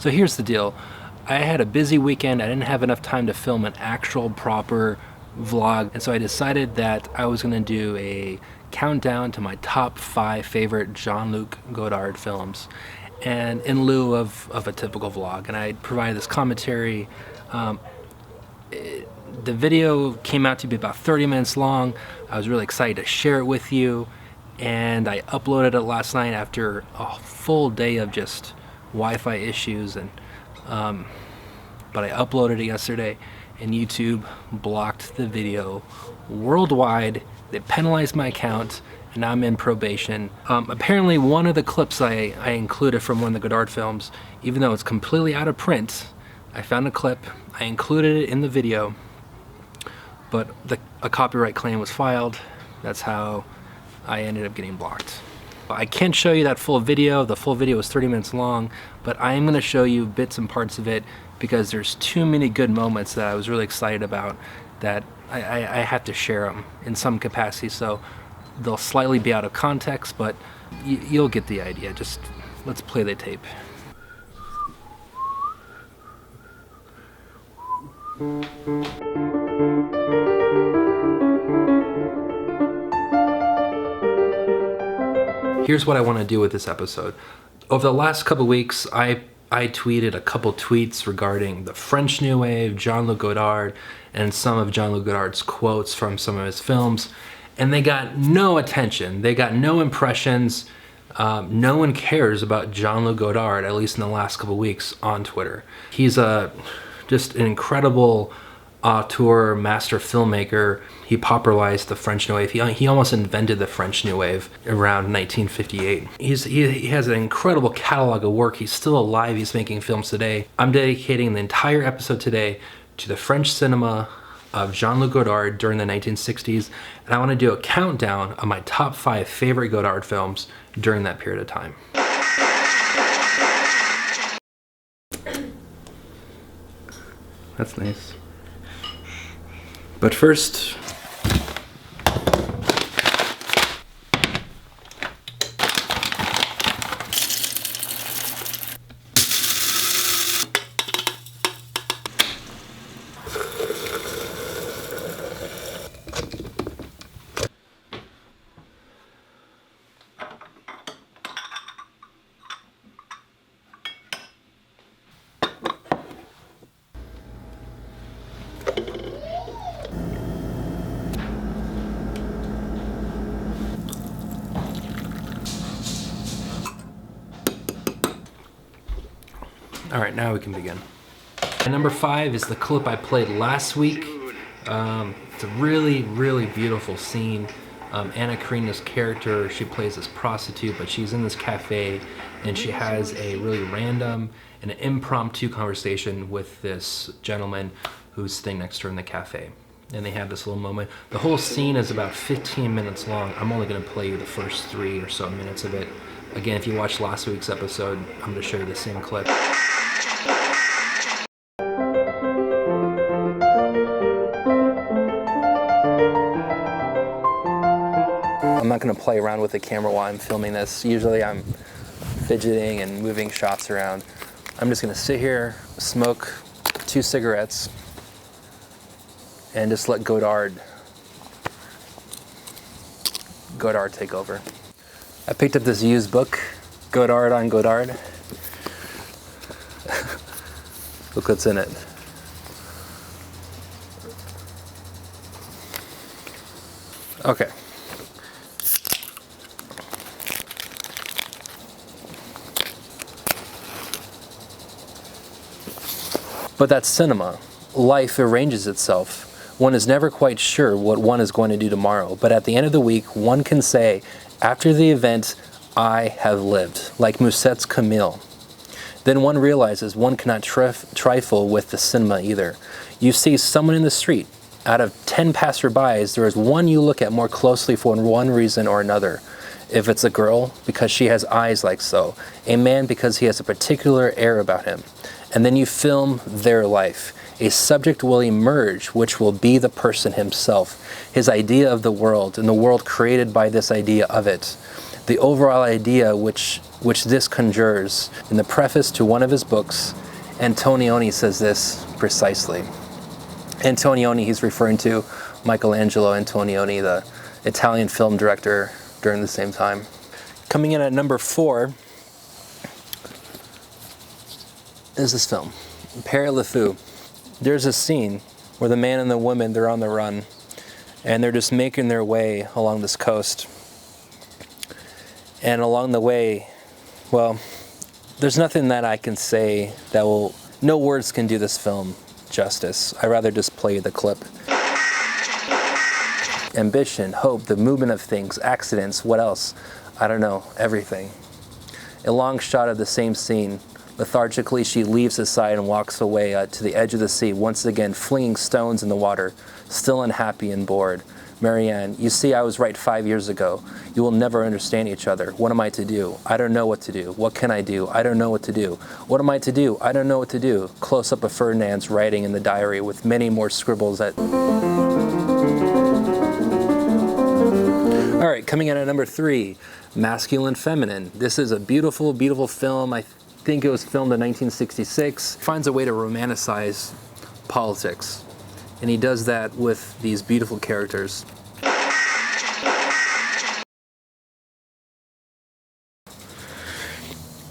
So here's the deal. I had a busy weekend. I didn't have enough time to film an actual proper vlog, and so I decided that I was going to do a countdown to my top 5 favorite Jean-Luc Godard films, and in lieu of a typical vlog. And I provided this commentary. The video came out to be about 30 minutes long. I was really excited to share it with you, and I uploaded it last night after a full day of just Wi-Fi issues, and but I uploaded it yesterday, and YouTube blocked the video worldwide. They penalized my account, and now I'm in probation. Apparently one of the clips I included from one of the Godard films, even though it's completely out of print, I found a clip, I included it in the video, but a copyright claim was filed. That's how I ended up getting blocked. I can't show you that full video. The full video is 30 minutes long, but I am going to show you bits and parts of it because there's too many good moments that I was really excited about that I have to share them in some capacity. So they'll slightly be out of context, but you'll get the idea. Just let's play the tape. Here's what I want to do with this episode. Over the last couple weeks, I tweeted a couple tweets regarding the French New Wave, Jean-Luc Godard, and some of Jean-Luc Godard's quotes from some of his films, and they got no attention. They got no impressions. No one cares about Jean-Luc Godard, at least in the last couple weeks, on Twitter. He's just an incredible auteur, master filmmaker. He popularized the French New Wave. He almost invented the French New Wave around 1958. He has an incredible catalog of work. He's still alive. He's making films today. I'm dedicating the entire episode today to the French cinema of Jean-Luc Godard during the 1960s, and I want to do a countdown of my top 5 favorite Godard films during that period of time. That's nice. But first, all right, now we can begin. And number 5 is the clip I played last week. It's a really, really beautiful scene. Anna Karina's character, she plays this prostitute, but she's in this cafe, and she has a really random and an impromptu conversation with this gentleman who's sitting next to her in the cafe. And they have this little moment. The whole scene is about 15 minutes long. I'm only gonna play you the first 3 or so minutes of it. Again, if you watched last week's episode, I'm gonna show you the same clip. I'm not going to play around with the camera while I'm filming this. Usually I'm fidgeting and moving shots around. I'm just going to sit here, smoke 2 cigarettes, and just let Godard take over. I picked up this used book, Godard on Godard. Look what's in it. Okay. But that's cinema. Life arranges itself. One is never quite sure what one is going to do tomorrow, but at the end of the week, one can say, after the event, I have lived, like Musset's Camille. Then one realizes one cannot trifle with the cinema either. You see someone in the street. Out of 10 passerbys, there is one you look at more closely for one reason or another. If it's a girl, because she has eyes like so. A man, because he has a particular air about him. And then you film their life. A subject will emerge, which will be the person himself, his idea of the world, and the world created by this idea of it. The overall idea which which this conjures. In the preface to one of his books, Antonioni says this precisely. Antonioni, he's referring to Michelangelo Antonioni, the Italian film director during the same time. Coming in at number 4 is this film, Père Le Fou. There's a scene where the man and the woman, they're on the run, and they're just making their way along this coast. And along the way, well, there's nothing that I can say that will, no words can do this film justice. I'd rather just play the clip. Ambition, hope, the movement of things, accidents, what else? I don't know, everything. A long shot of the same scene. Lethargically, she leaves his side and walks away to the edge of the sea, once again flinging stones in the water, still unhappy and bored. Marianne, you see, I was right 5 years ago. You will never understand each other. What am I to do? I don't know what to do. What can I do? I don't know what to do. What am I to do? I don't know what to do. Close up of Ferdinand's writing in the diary with many more scribbles that... All right, coming in at number 3, Masculine Feminine. This is a beautiful, beautiful film. I think it was filmed in 1966. Finds a way to romanticize politics. And he does that with these beautiful characters.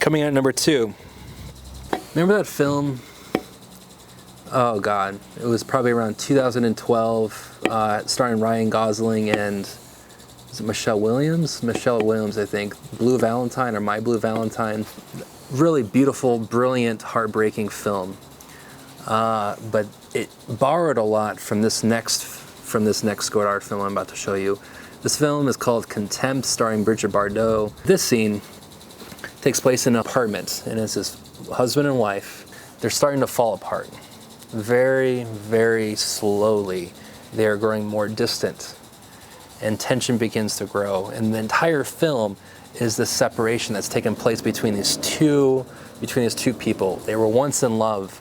Coming in at number 2. Remember that film? Oh God, it was probably around 2012, starring Ryan Gosling and is it Michelle Williams? Michelle Williams, I think. Blue Valentine or My Blue Valentine. Really beautiful, brilliant, heartbreaking film. But it borrowed a lot from this next Godard film I'm about to show you. This film is called Contempt, starring Brigitte Bardot. This scene takes place in an apartment, and it's this husband and wife. They're starting to fall apart. Very, very slowly, they are growing more distant, and tension begins to grow. And the entire film is the separation that's taken place between these two people. They were once in love,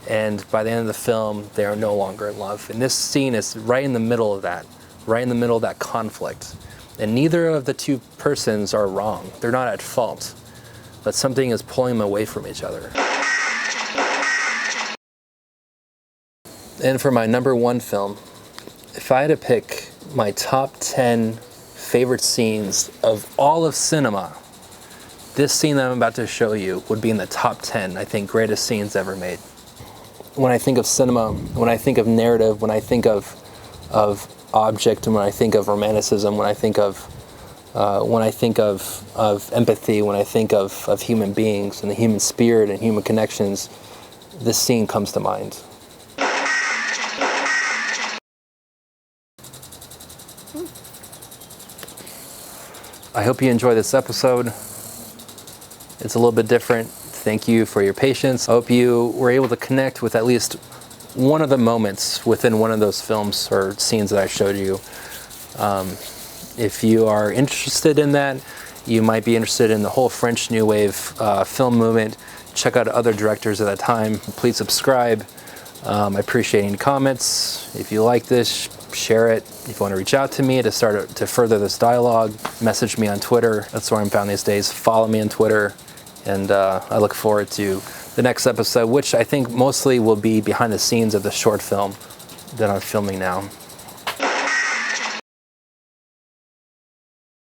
and by the end of the film, they are no longer in love. And this scene is right in the middle of that, right in the middle of that conflict. And neither of the two persons are wrong. They're not at fault, but something is pulling them away from each other. And for my number 1 film, if I had to pick my top 10 favorite scenes of all of cinema, this scene that I'm about to show you would be in the top 10, I think, greatest scenes ever made. When I think of cinema, when I think of narrative, when I think of object, and when I think of romanticism, when I think of empathy, when I think of human beings and the human spirit and human connections, this scene comes to mind. I hope you enjoy this episode. It's a little bit different. Thank you for your patience. I hope you were able to connect with at least one of the moments within one of those films or scenes that I showed you. If you are interested in that, you might be interested in the whole French New Wave film movement. Check out other directors at that time. Please subscribe. I appreciate any comments. If you like this, share it. If you want to reach out to me to further this dialogue, message me on Twitter. That's where I'm found these days. Follow me on Twitter. And I look forward to the next episode, which I think mostly will be behind the scenes of the short film that I'm filming now.